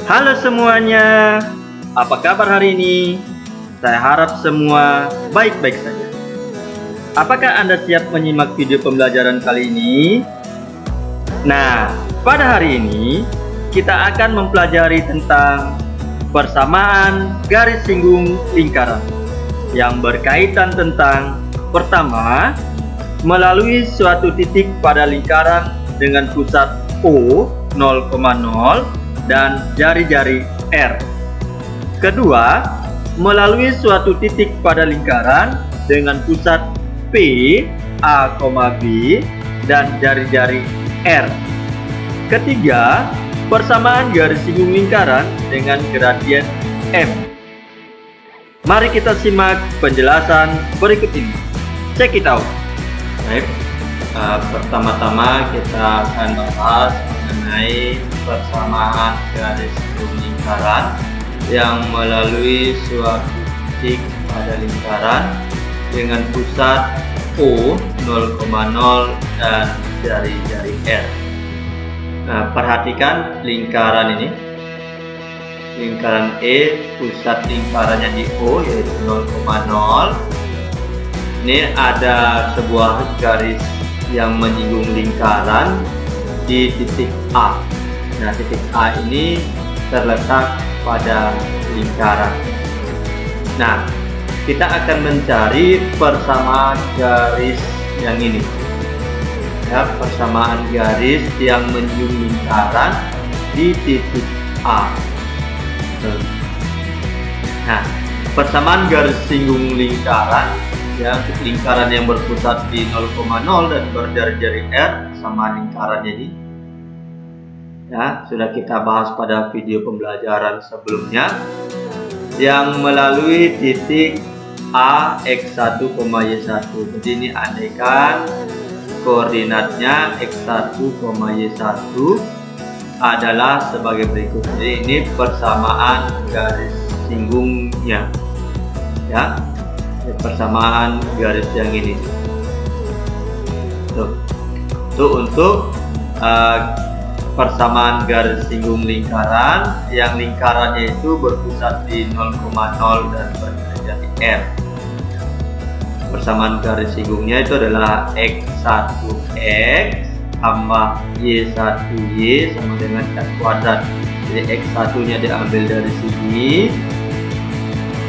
Halo semuanya, apa kabar hari ini? Saya harap semua baik-baik saja. Apakah Anda siap menyimak video pembelajaran kali ini? Nah, pada hari ini kita akan mempelajari tentang persamaan garis singgung lingkaran yang berkaitan tentang pertama, melalui suatu titik pada lingkaran dengan pusat O 0,0 dan jari-jari R. Kedua, melalui suatu titik pada lingkaran dengan pusat P, A, B dan jari-jari R. Ketiga, persamaan garis singgung lingkaran dengan gradien M. Mari kita simak penjelasan berikut ini. Check it out. Baik, pertama-tama kita akan bahas mengenai persamaan garis singgung lingkaran yang melalui suatu titik pada lingkaran dengan pusat O 0,0 dan jari-jari R. Nah, perhatikan lingkaran ini. Lingkaran E, pusat lingkarannya di O yaitu 0,0. Ini ada sebuah garis yang menyinggung lingkaran di titik A. Nah, titik A ini terletak pada lingkaran. Nah, kita akan mencari persamaan garis yang ini. Ya, persamaan garis yang menyinggung lingkaran di titik A. Nah, persamaan garis singgung lingkaran ya, lingkaran yang berpusat di 0,0 dan berjari-jari R sama lingkarannya ini. Ya, sudah kita bahas pada video pembelajaran sebelumnya yang melalui titik A x1, y1. Jadi ini andaikan koordinatnya x1, y1 adalah sebagai berikut. Jadi ini persamaan garis singgungnya. Ya. Persamaan garis yang ini. Itu untuk persamaan garis singgung lingkaran yang lingkarannya itu berpusat di 0,0 dan berjari R. Persamaan garis singgungnya itu adalah x1x tambah y1y sama dengan r kuadrat. Jadi x1 nya diambil dari sini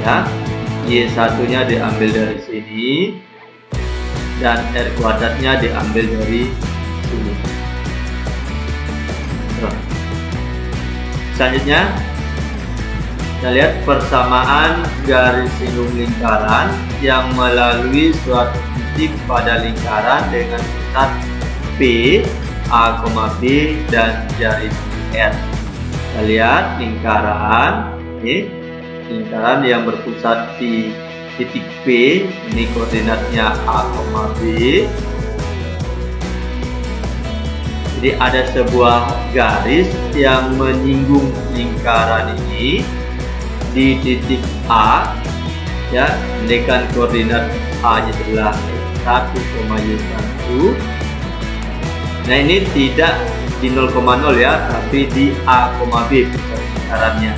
ya, y1 nya diambil dari sini dan r kuadratnya diambil dari sini. Selanjutnya kita lihat persamaan garis singgung lingkaran yang melalui suatu titik pada lingkaran dengan pusat P, A, B dan jari R. Kita lihat lingkaran ini, lingkaran yang berpusat di titik P, ini koordinatnya A, B. Jadi ada sebuah garis yang menyinggung lingkaran ini di titik A ya, dengan koordinat A nya adalah 1, y1. Nah, ini tidak di 0,0 ya, tapi di A, B pusat lingkarannya.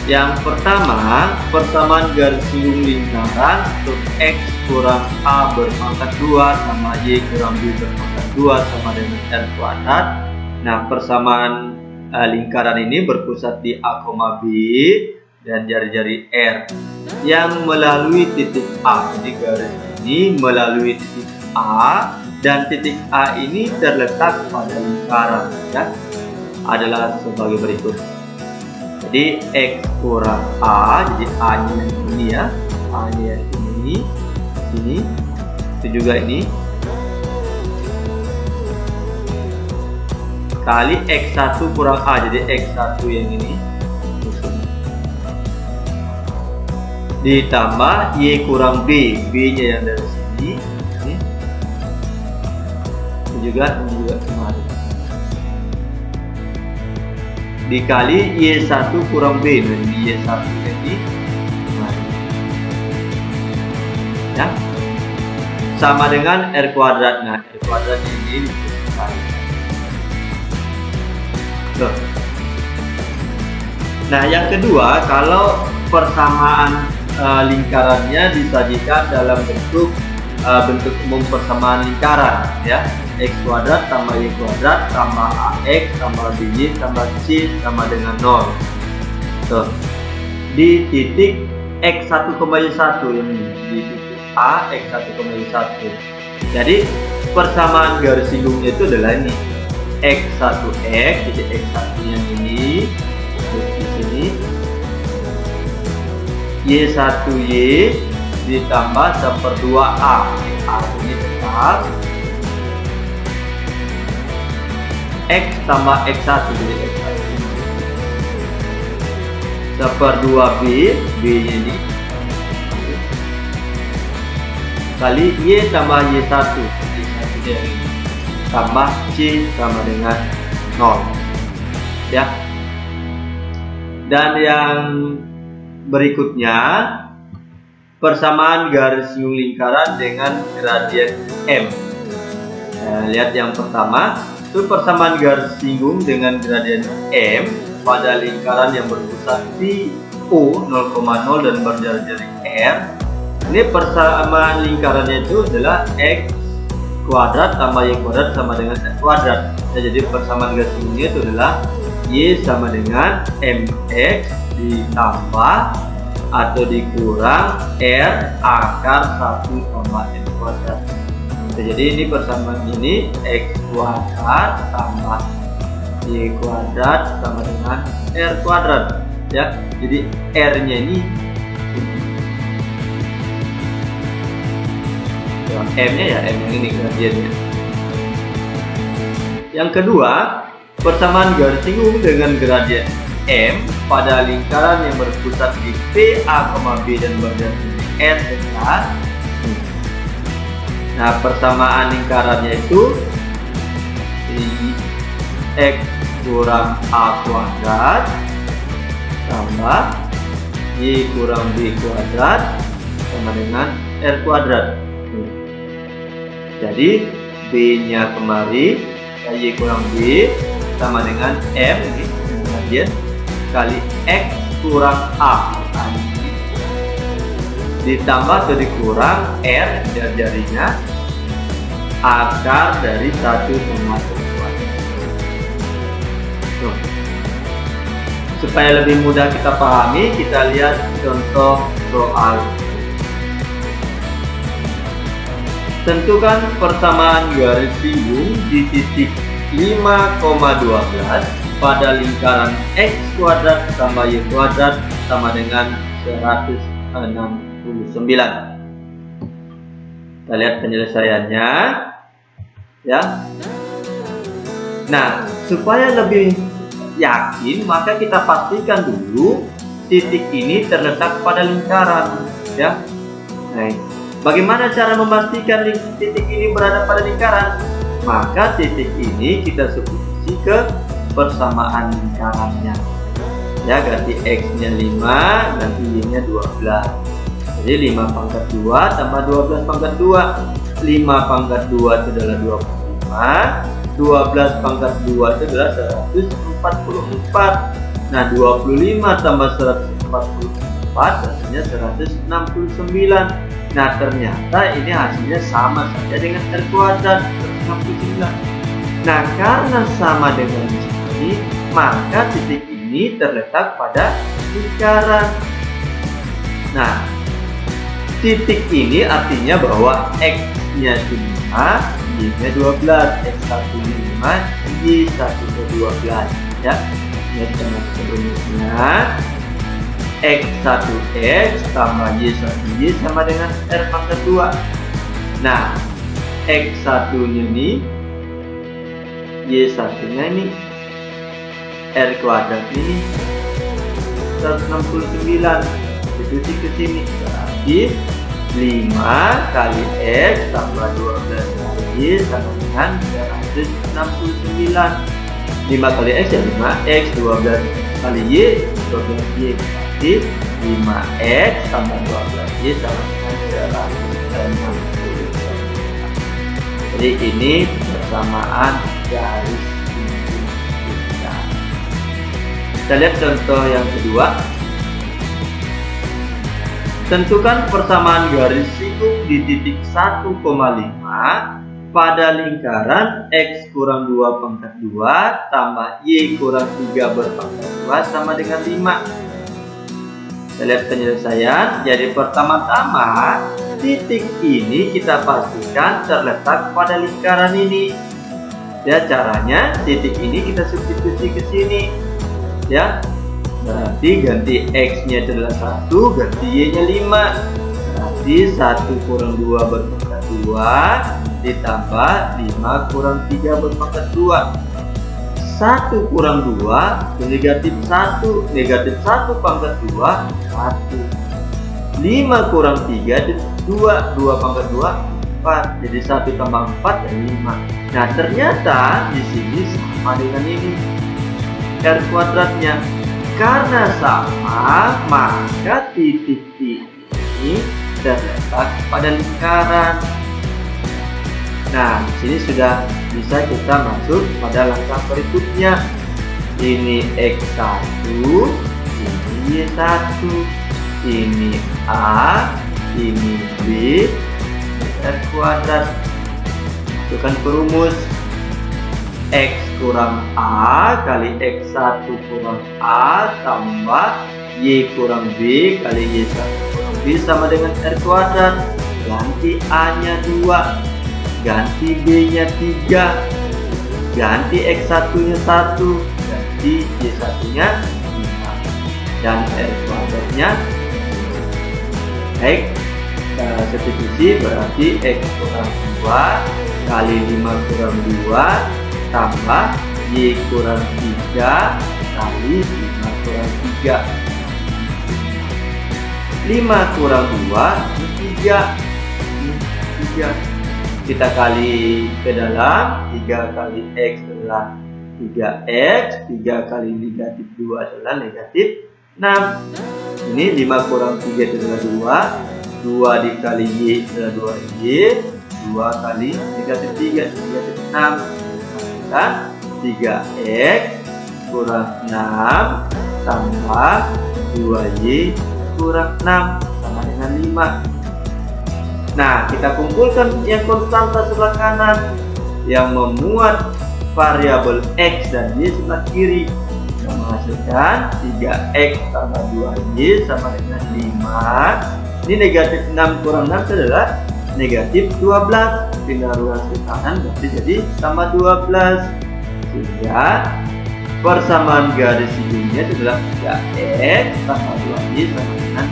Yang pertama, persamaan garis singgung lingkaran untuk X kurang A berpangkat 2 sama Y kurang B berpangkat 2 sama dengan R kuadrat. Nah, persamaan lingkaran ini berpusat di A, B dan jari-jari R yang melalui titik A. Jadi garis ini melalui titik A dan titik A ini terletak pada lingkaran ya, adalah sebagai berikut. Jadi X kurang A, jadi A nya ini ya, A nya ini, itu juga ini, kali X1 kurang A, jadi X1 yang ini, ditambah Y kurang B, B nya yang dari sini, ini juga kemarin, dikali Y1 kurang B, dan Y1 ini ya, sama dengan R kuadrat. Nah, R kuadrat ini dikali. Nah, yang kedua, kalau persamaan lingkarannya disajikan dalam bentuk umum persamaan lingkaran, ya, x kuadrat tambah y kuadrat tambah ax tambah by tambah c sama dengan 0. Tuh, di titik x1, y1 ini, di titik a x1, y1. Jadi persamaan garis singgungnya itu adalah ini, x1x, jadi x1 yang ini, terus di sini y1y ditambah 1/2a, a ini tetap, x tambah x1, jadi x1 1/2b, b nya ini kali y tambah y1, y1 nya ini tambah c sama dengan 0, ya. Dan yang berikutnya, persamaan garis singgung lingkaran dengan gradien M. Nah, lihat yang pertama, itu persamaan garis singgung dengan gradien M pada lingkaran yang berpusat di O 0,0 dan berjari-jari R. Ini persamaan lingkarannya itu adalah x kuadrat tambah y kuadrat sama dengan x kuadrat. Nah, jadi persamaan garis singgungnya itu adalah y sama dengan mx ditambah atau dikurang r akar 1 tambah n kuadrat. Nah, jadi ini persamaan ini x kuadrat tambah y kuadrat sama dengan r kuadrat, ya. Jadi r nya ini m nya, ya, m yang ini gradiennya. Yang kedua, persamaan garis singgung dengan gradien M pada lingkaran yang berpusat di PA, B dan berjari R adalah, nah, persamaan lingkarannya itu x kurang a kuadrat tambah y kurang b kuadrat sama dengan r kuadrat. Jadi b nya kemari, y kurang b sama dengan m ini gradien kali x kurang a ditambah atau dikurang r jari-jarinya akar dari 1 sama 1 kuadrat. Supaya lebih mudah kita pahami, kita lihat contoh soal. Tentukan persamaan garis singgung di titik 5,12 pada lingkaran x kuadrat tambah y kuadrat sama dengan 169. Kita lihat penyelesaiannya, ya. Nah, supaya lebih yakin, maka kita pastikan dulu titik ini terletak pada lingkaran, ya. Nah, bagaimana cara memastikan titik ini berada pada lingkaran? Maka titik ini kita substitusi ke persamaan lingkarannya, ya. Ganti x nya 5, ganti y nya 12. Jadi 5 pangkat 2 tambah 12 pangkat 2. 5 pangkat 2 itu adalah 25, 12 pangkat 2 itu adalah 144. Nah, 25 tambah 144 hasilnya 169. Nah, ternyata ini hasilnya sama saja dengan r kuadrat 169. Nah, karena sama dengan ini, maka titik ini terletak pada lingkaran. Nah, titik ini artinya bahwa x nya 5, y nya 12, x1 nya 5, y1 nya 12, ya. Ini rumusnya x1x tambah y1y sama dengan r pangkat 2. Nah, x1 nya ini, y1 nya ini, r kuadrat ini 169. Substitusi ke sini, berarti 5 kali x tambah 12 kali y sama dengan 169. 5 kali x ya 5x, 12 kali y 12y, berarti 5x tambah 12y sama dengan 169. Jadi ini persamaan garis singgung lingkaran. Kita lihat contoh yang kedua. Tentukan persamaan garis singgung di titik 1,5 pada lingkaran X kurang 2 pangkat 2 tambah Y kurang 3 berpangkat 2 sama dengan 5. Kita lihat penyelesaian. Jadi pertama-tama titik ini kita pastikan terletak pada lingkaran ini. Ya, caranya titik ini kita substitusi ke sini. Ya. Berarti ganti X-nya adalah 1, ganti Y-nya 5. Berarti 1 kurang 2 berpangkat 2 ditambah 5 kurang 3 berpangkat 2. 1 kurang 2 negatif 1, negatif 1 pangkat 2 1. 5 kurang 3 2 pangkat 2 4. Jadi 1 tambah 4 dan 5. Nah, ternyata di sini sama dengan ini. R kuadratnya. Karena sama, maka titik ini terletak pada lingkaran. Nah, di sini sudah bisa kita masuk pada langkah berikutnya. Ini X1, ini Y1, ini A, ini B, R kuadrat. Masukkan perumus. X kurang A kali X1 kurang A tambah Y kurang B kali Y1 kurang B sama dengan R kuadrat. Ganti A-nya 2, ganti B-nya 3, ganti X1-nya 1, ganti Y1-nya 5, dan R kuadratnya. Baik, substitusi berarti X kurang 2 kali 5 kurang 2 tambah Y kurang 3 kali 5 kurang 3. 5 kurang 2 3. Kita kali ke dalam. 3 kali X adalah 3X, 3 kali negatif 2 adalah negatif 6. Ini 5 kurang 3 adalah 2, 2 dikali Y adalah 2Y, 2 kali negatif 3 negatif 6. 3X kurang 6 tambah 2Y kurang 6 sama dengan 5. Nah, kita kumpulkan yang konstanta sebelah kanan yang memuat variabel X dan Y sebelah kiri, yang menghasilkan 3X tambah 2Y sama dengan 5. Ini negatif 6 kurang 6 adalah negatif 12. Pindah ruas ke kanan berarti jadi tambah 12. Sehingga persamaan garis singgungnya adalah 3X tambah 2Y sama dengan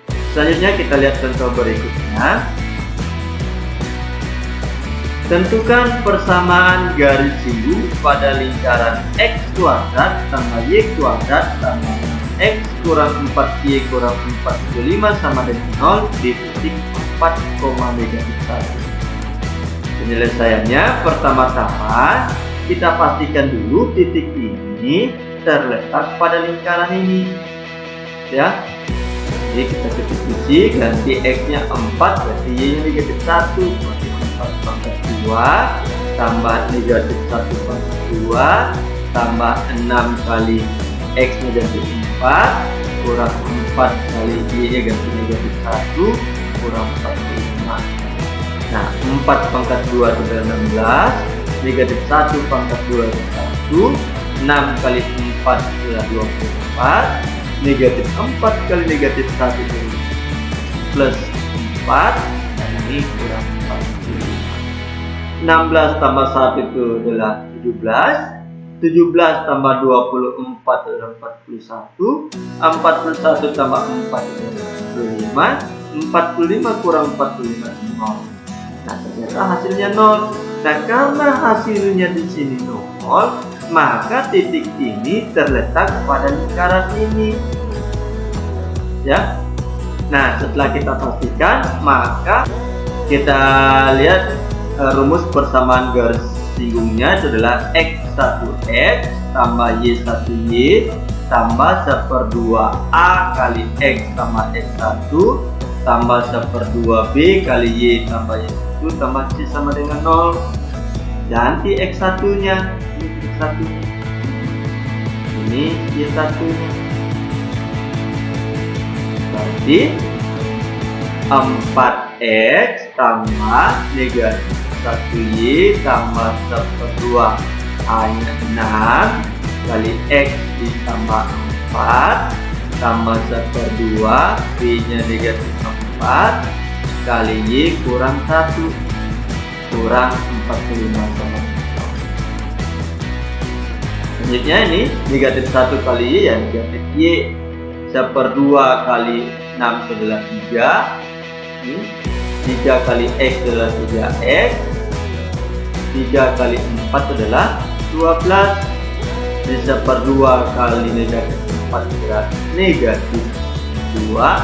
7. Selanjutnya kita lihat contoh berikutnya. Tentukan persamaan garis singgung pada lingkaran X kuadrat tambah Y kuadrat tambah X kurang 4Y kurang 45 sama dengan 0 di titik 4, negatif 1. Penyelesaiannya pertama-tama kita pastikan dulu titik ini terletak pada lingkaran ini. Ya. Jadi kita substitusi, ganti X-nya 4, berarti Y-nya negatif 1, berarti 4 pangkat 2 tambah negatif 1 pangkat 2 tambah 6 kali X-nya ganti 4 kurang 4 kali Y-nya ganti negatif 1 kurang 45. Nah, 4 pangkat 2 itu adalah 16, negatif 1 pangkat 2 adalah 1, 6 kali 4 adalah 24, negatif 4 kali negatif 1 itu plus 4, dan ini kurang 45. 16 tambah 1 itu adalah 17, 17 tambah 24 adalah 41, 41 tambah 4 adalah 45, 45 kurang 45 0. Nah, ternyata hasilnya 0. Nah, karena hasilnya di sini 0, maka titik ini terletak pada lingkaran ini. Ya. Nah, setelah kita pastikan, maka kita lihat rumus persamaan garis singgungnya itu adalah X1X tambah Y1Y tambah 1/2A kali X tambah X1 tambah 1/2B kali Y tambah Y1 tambah C sama dengan 0. ganti X1 nya, ini Y1 nya, berarti 4X tambah negatif 1Y tambah 1/2 hanya 6 kali X ditambah 4 tambah 1/2 B nya negatif 4 kali Y kurang 1 kurang 45 sama 0. Selanjutnya ini negatif 1 kali Y ya negatif Y 1/2 kali 6 adalah 3, 3 kali X adalah 3X, 3 kali 4 adalah 12, jadi 1/2 kali negatif 4 berarti negatif 2,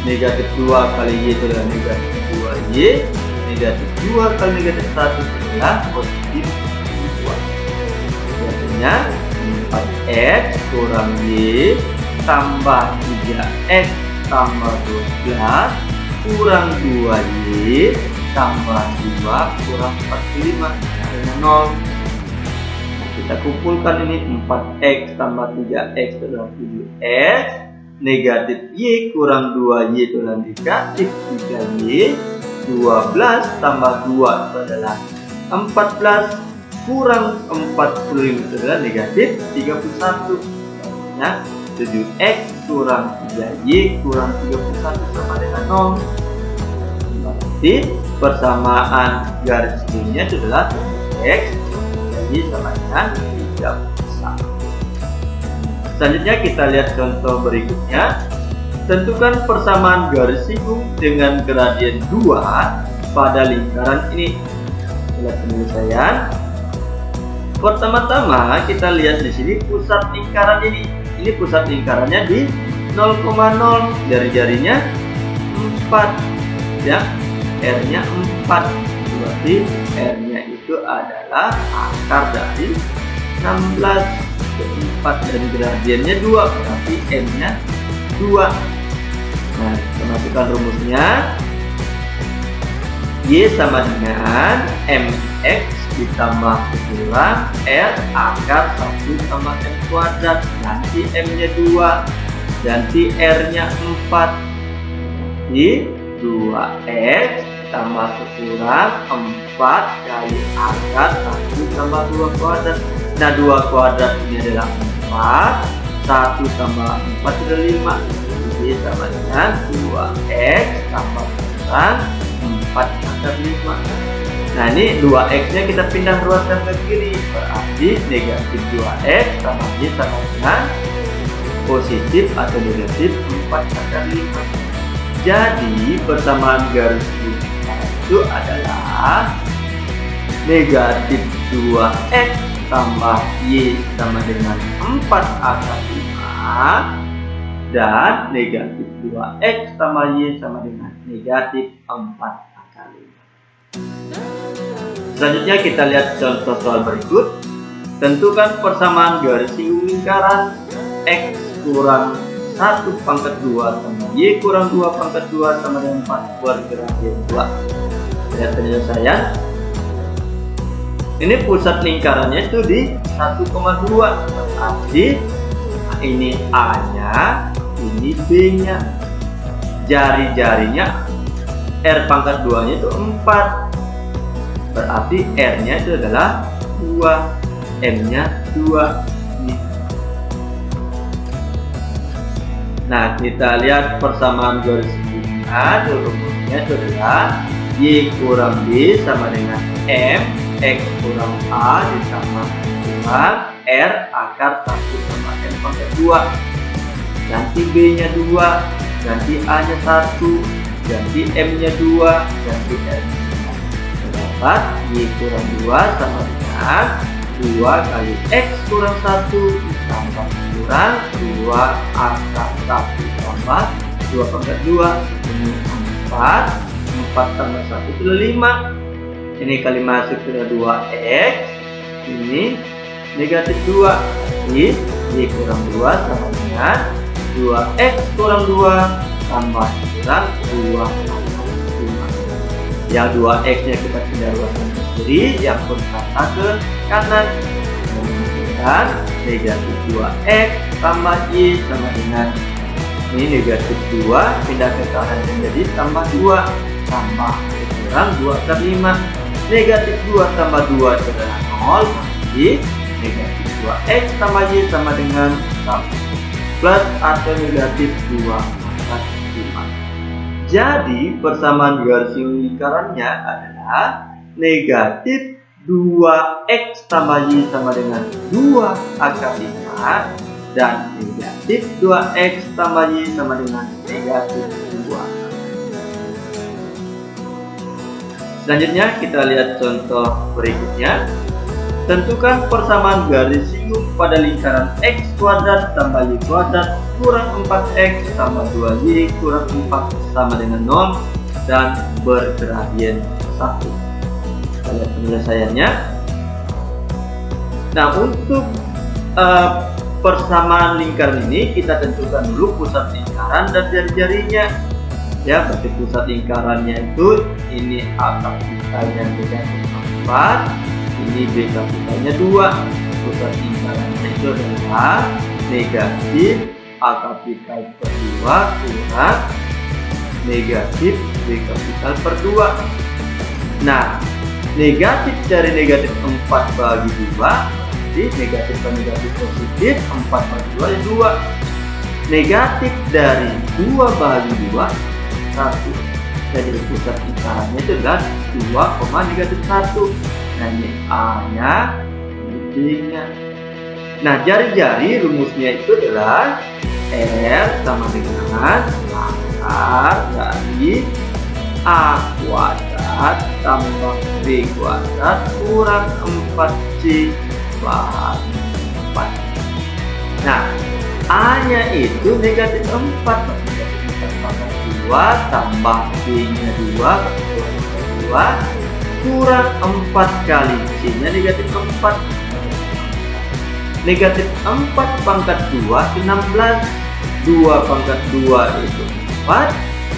negatif 2 kali Y itu adalah negatif 2Y, negatif 2 kali negatif 1 adalah positif 2. Artinya 4X kurang Y tambah 3X tambah 12 kurang 2Y tambah 2 kurang 45 dengan 0. Kita kumpulkan ini 4X tambah 3X adalah 7X, negatif Y kurang 2Y itu adalah negatif 3Y, 12 tambah 2 itu adalah 14 kurang 45 itu adalah negatif 31. Artinya 7X kurang 3Y kurang 31 sama dengan 0. Berarti persamaan garis ininya itu adalah X jadi sama dengan 31. Selanjutnya kita lihat contoh berikutnya. Tentukan persamaan garis singgung dengan gradien 2 pada lingkaran ini. Lihat penyelesaian. Pertama-tama kita lihat di sini pusat lingkaran ini. Ini pusat lingkarannya di 0,0, jari-jarinya 4 ya, R-nya 4, berarti R-nya itu adalah akar dari 16 ke 4 dan gradiennya 2, berarti M-nya 2. Nah, kita masukkan rumusnya. Y sama dengan MX ditambah kurang R akar 1 sama M kuadrat, ganti M-nya 2, ganti R-nya 4, di 2X tambah kurang 4 kali akar 1 tambah 2 kuadrat. Nah, 2 kuadrat ini adalah 4, 1 tambah 4 adalah 5, jadi sama dengan 2X tambah kurang 4 akar 5. Nah, ini 2X nya kita pindah ruaskan ke kiri, berarti negatif 2X sama Y sama dengan positif atau negatif 4 akar 5. Jadi persamaan garis itu adalah negatif 2X tambah Y sama dengan 4 akar 5 dan negatif 2X tambah Y sama dengan negatif 4 akar 5. Selanjutnya kita lihat contoh soal berikut. Tentukan persamaan garis singgung lingkaran X kurang 1 pangkat 2 sama Y kurang 2 pangkat 2 sama dengan 4 buat gradien 2. Lihat penyelesaian. Ini pusat lingkarannya itu di 1,2, berarti ini A-nya, ini B-nya. Jari-jarinya R pangkat 2-nya itu 4. Berarti R-nya itu adalah 2, M-nya 2. Nah, kita lihat persamaan garis singgungnya. Rumusnya itu adalah Y kurang B sama dengan M, X kurang A ditambah dengan R akar 1 sama M pangkat 2. Ganti B-nya 2, ganti A-nya 1, ganti M-nya 2, ganti R-nya 1. Y kurang 2 sama dengan 2 kali X kurang 1 ditambah kurang 2 akar 1 tambah 2 pangkat 2. Ini 4 tambah 1 itu 5. Ini kali masuk sudah 2X, ini negatif 2. Jadi Y kurang 2 sama dengan 2X kurang 2 tambah kurang 2 akar 5. Yang 2X nya kita pindah ruaskan ke kiri, yang konstanta ke kanan. Dan negatif 2x tambah y sama dengan ini negatif 2 pindah ke kanan menjadi tambah 2 tambah kurang 2 akar 5. Negatif 2 tambah 2 itu adalah 0. Jadi negatif 2x tambah y sama dengan 1 plus atau negatif 2 akar 5. Jadi persamaan garis lingkarannya adalah negatif 2x tambah y sama dengan 2 akar 5 dan negatif 2x tambah y sama dengan negatif 2. Selanjutnya kita lihat contoh berikutnya. Tentukan persamaan garis singgung pada lingkaran x kuadrat tambah y kuadrat kurang 4x tambah 2y kurang 4 sama dengan 0 dan bergradien 1. Kita lihat penyelesaiannya. Nah, untuk persamaan lingkaran ini kita tentukan dulu pusat lingkaran dan jari-jarinya. Ya, berarti pusat lingkarannya itu ini A kapitalnya negatif 4, ini B kapitalnya 2. Pusat lingkarannya itu adalah negatif A kapital per 2 kurang negatif B kapital per 2. Nah, negatif dari negatif 4 bagi 2, jadi negatif per negatif positif, 4 bagi 2 ya 2. Negatif dari 2 bagi 2, 1. Jadi pusat lingkarannya itu adalah 2, negatif 1. Nah, ini A-nya, ini B-nya. Nah, jari-jari rumusnya itu adalah R sama dengan akar dari A kuadrat tambah B kuadrat kurang 4C plus 4. Nah, A-nya itu negatif 4 2 tambah B-nya 2 kurang 4 kali C-nya negatif 4. Negatif 4 pangkat 2 itu 16. 2 pangkat 2 itu 4.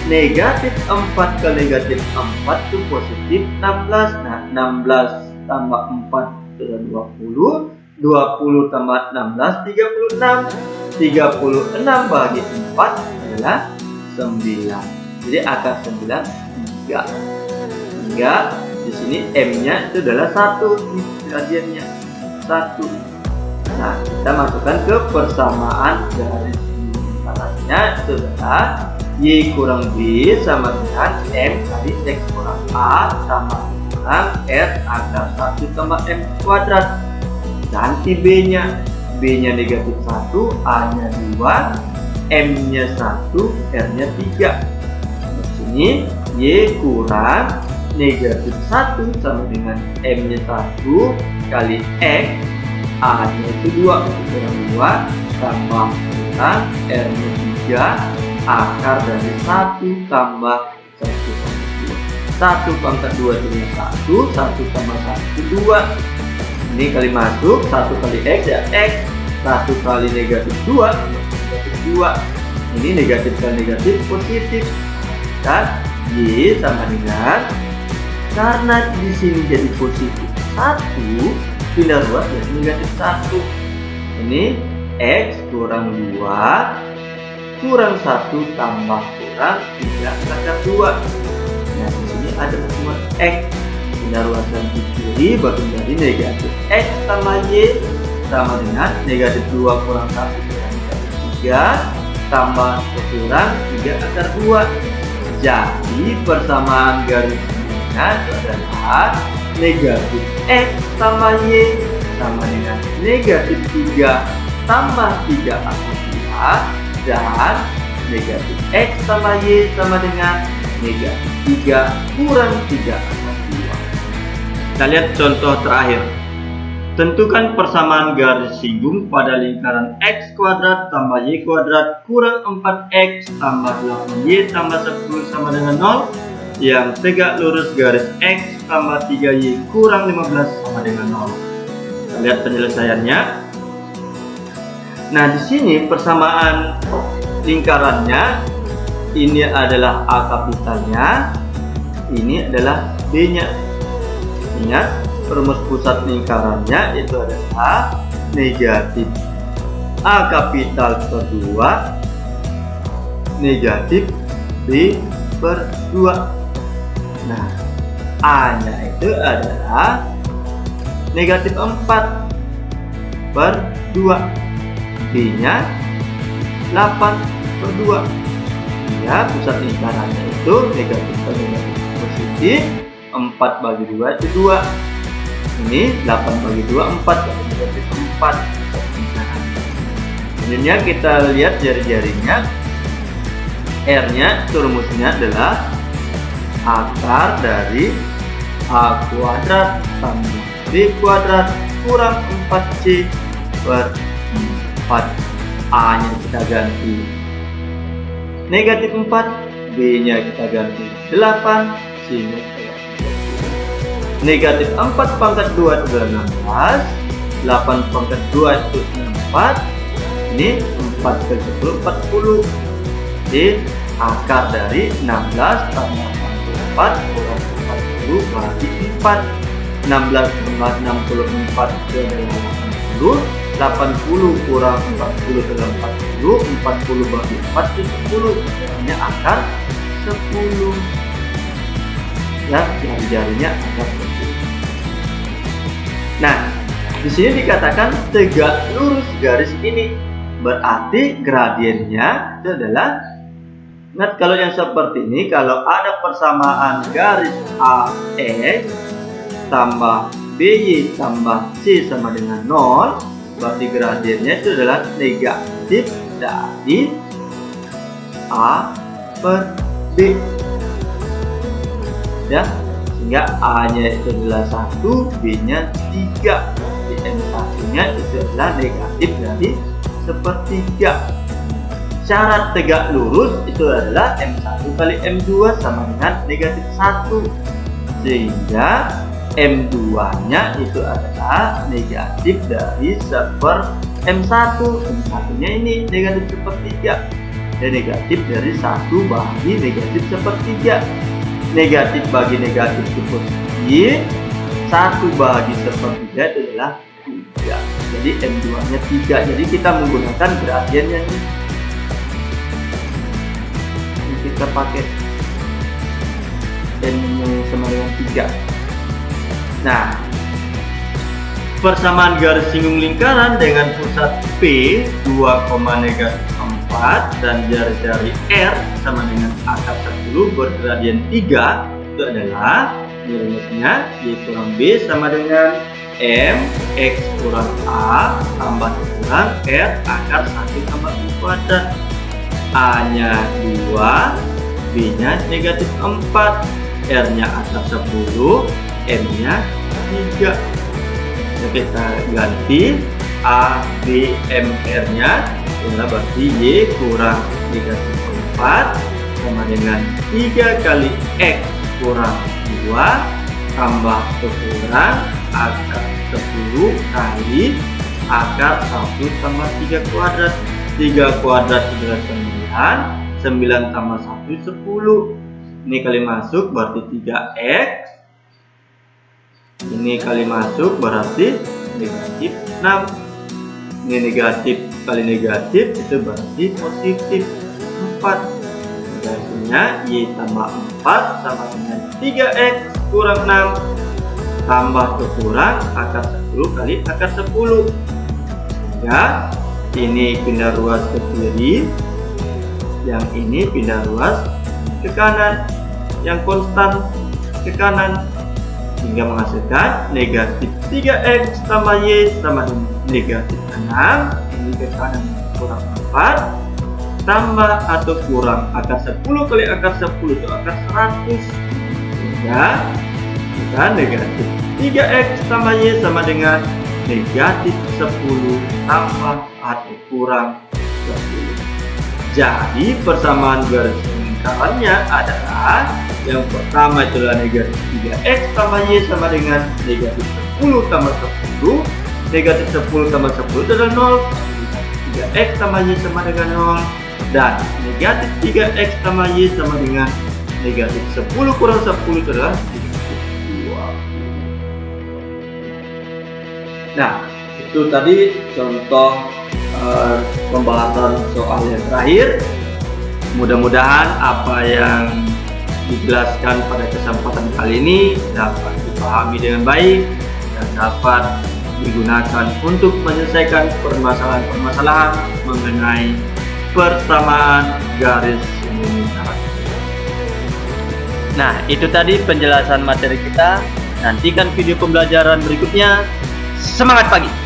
Negatif 4 ke negatif 4 itu positif 16. Nah, 16 tambah 4 itu 20. 20 tambah 16 36. 36 bagi 4 adalah 9. Jadi akar 9 3. Hingga di sini M-nya itu adalah 1, ini gradiennya 1. Nah, kita masukkan ke persamaan garis lingkarannya itu adalah Y kurang B sama dengan M kali X kurang A sama dengan R akar 1 tambah M kuadrat. Ganti B-nya. B-nya negatif 1, A-nya 2, M-nya 1, R-nya 3. Di sini Y kurang negatif 1 sama dengan M-nya 1 kali X, A-nya itu 2, kurang 2, tambah kurang R-nya 3, akar dari 1 tambah 1 pangkat 2 itu 1, 1 tambah 1, 2. Ini kali masuk, 1 kali X ya X, 1 kali negatif 2, negatif 2. Ini negatif kali negatif positif. Dan Y sama dengan, karena di sini jadi positif 1, pindah ruas jadi negatif 1. Ini X kurang 2 kurang 1 tambah kurang 3 akar 2. Nah, di sini ada pertemuan X. Pindah ruasan di kiri baru menjadi negatif X tambah Y sama dengan negatif 2 kurang 1 kurang 3 tambah kurang 3 akar 2. Jadi persamaan garis lingkarannya itu adalah negatif X tambah Y sama dengan negatif 3 tambah 3 akar 2 dan negatif X tambah Y sama dengan negatif 3 kurang 3 akar 2. Kita lihat contoh terakhir. Tentukan persamaan garis singgung pada lingkaran x kuadrat tambah y kuadrat kurang 4x tambah 8y tambah 10 sama dengan 0 yang tegak lurus garis x tambah 3y kurang 15 sama dengan 0. Kita lihat penyelesaiannya. Nah, di sini persamaan lingkarannya ini adalah A kapitalnya, ini adalah B-nya. Ingat, rumus pusat lingkarannya itu adalah negatif A kapital per 2 negatif B per 2. Nah, A nya itu adalah negatif 4 per 2, B nya 8 per 2. Ya, pusat lingkarannya itu negatif per negatif positif, 4 bagi 2 itu 2. Ini 8 bagi 2, 4, jadi negatif 4. Selanjutnya kita lihat jari-jarinya. R nya rumusnya adalah akar dari A kuadrat tambah B kuadrat kurang 4C per 4. A nya kita ganti negatif 4, B nya kita ganti 8, C nya kita ganti. Negatif 4 pangkat 2 itu adalah 16, 8 pangkat 2 itu 4, ini 4 ke 10, 40. Jadi akar dari 16 tambah 44 kurang 40 bagi 4. 16 tambah 64 itu adalah 80. 80 kurang 40 adalah 40. 40 bagi 4 itu 10. Jadinya akar 10. Ya, jari-jarinya akar 10. Nah, di sini dikatakan tegak lurus garis ini. Berarti gradiennya itu adalah, ingat kalau yang seperti ini, kalau ada persamaan garis AX tambah BY tambah C sama dengan 0, berarti gradiennya itu adalah negatif dari A per B. Ya, sehingga A nya itu adalah 1, B nya 3. Di M1 nya itu adalah negatif dari sepertiga. Syarat tegak lurus itu adalah M1 kali M2 sama dengan negatif 1, sehingga M2 nya itu adalah negatif dari seper M1. M1 nya ini negatif sepertiga, dan negatif dari 1 bagi negatif sepertiga. Negatif bagi negatif itu positif, 1 bagi sepertiga itu adalah 3. Jadi M2 nya 3. Jadi kita menggunakan gradiennya ini. Ini kita pakai M sama dengan 3. Nah, persamaan garis singgung lingkaran dengan pusat P 2,-4 dan jari-jari R sama dengan akar 10 bergradien 3 itu adalah rumusnya Y kurang B sama dengan M X kurang A tambah kurang R akar 1 tambah B kuadrat. A nya 2, B nya negatif 4, R nya akar 10, M nya 3. Nah, kita ganti A, B, M, R nya adalah berarti Y kurang negatif 4 sama dengan 3 kali X kurang 2 tambah kurang akar 10 kali akar 1 tambah 3 kuadrat. 3 kuadrat adalah 9, 9 tambah 1 10. Ini kali masuk berarti 3X. Ini kali masuk berarti negatif 6. Ini negatif kali negatif itu berarti positif 4. Hasilnya Y tambah 4 sama dengan 3X kurang 6 tambah kurang akar 10 kali akar 10. Ya, ini pindah ruas ke kiri, yang ini pindah ruas ke kanan, yang konstan ke kanan, hingga menghasilkan negatif 3X tambah Y sama dengan negatif 6. Ini ke kanan kurang 4 tambah atau kurang akar 10 kali akar 10 itu akar 100. Sehingga kita negatif 3X tambah Y sama dengan negatif 10 tambah atau kurang 10. Jadi persamaan garis lingkarannya adalah yang pertama itulah negatif 3X tambah Y sama dengan negatif 10 tambah 10. Negatif 10 tambah 10 itu adalah 0. 3X tambah Y sama dengan 0. Dan negatif 3X tambah Y sama dengan negatif 10 kurang 10 itu adalah negatif 20. Nah, itu tadi contoh pembahasan soal yang terakhir. Mudah-mudahan apa yang dijelaskan pada kesempatan kali ini dapat dipahami dengan baik dan dapat digunakan untuk menyelesaikan permasalahan-permasalahan mengenai persamaan garis lingkaran. Nah, itu tadi penjelasan materi kita. Nantikan video pembelajaran berikutnya. Semangat pagi!